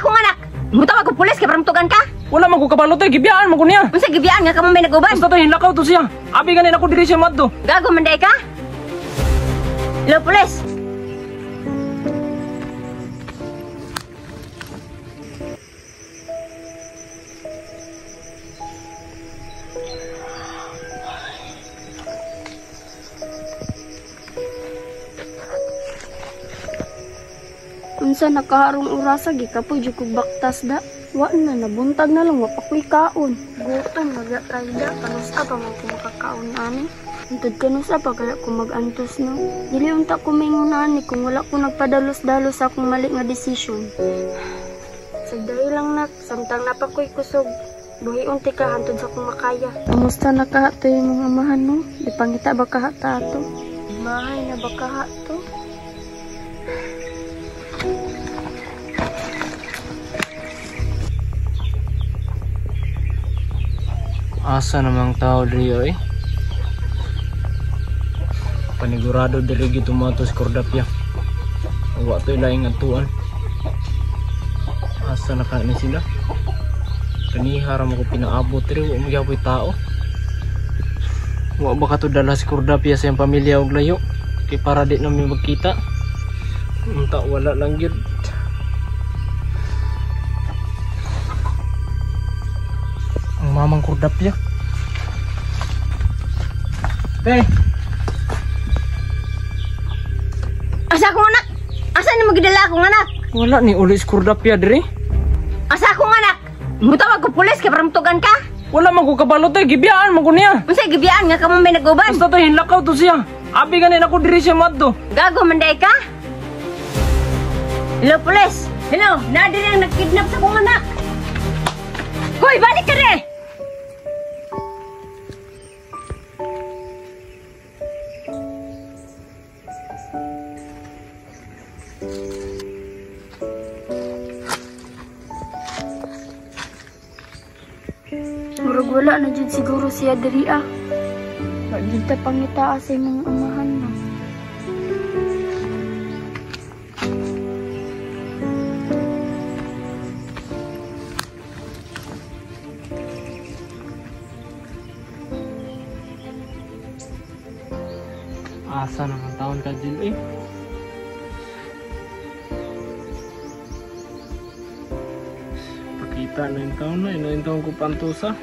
akong anak. Mutawag ko pulis kay paramtugan ka. Wala man ko kabalo to, gibiyaan man ko niya. Unsa gibiyaan nga kamo may naguban? Basta to hinlakaw to siya. Abi ganin ako diri siya madto. Gago man day ka? Hello, pulis. Unsa nakaharong orasa gikapoy jud kog baktas da. Wa na nabuntag na lang wapakoy kaon. Gutom naga kayda kanusa pa man ko makakaon ani. Untud kanusa pa kaya ko magantos no. Dili unta ko mingon ani kung wala ko nagpadalos-dalos sa akong mali nga desisyon. Sagday lang nak samtang napakoy kusog. Buhi unti ka hantod sa akong makaya. Kamusta nakahato yung mga amahan no? Di pangita ba kahata ato? Mahay na ba kahato? Asa namang tao diri eh. Panigurado diri gid tumatos Cordapia. Wa to laing atuan. Asa na ka ni sila? Kanihara mo ko pinaabot diri wa magyapoy tao. Wa ba ka to dala si Cordapia sa iyang pamilya og layo? Kay para di na mi magkita. Unta wala lang gyud. Mamang Cordapia. Teh. Asa akong anak? Asa ni magdala akong anak? Wala ni ulis Cordapia diri. Asa akong anak? Mutawag ko pulis kay paramtugan ka. Wala man ko kabalo to, gibiyaan man ko niya. Unsa gibiyaan nga kamo may naguban? Basta to hinlakaw to siya. Abi ganin ako diri siya madto. Gago man day ka? Hello, pulis. Hello, nadiri ang nagkidnap sa akong anak. Hoy, balik ka rin! Murag wala na jud siguro siya diri ah. Wa jud ta pangita sa imong amahan na. Asa naman taon ka Jill eh. Pakita na yung taon na, yung taon ko pantusa.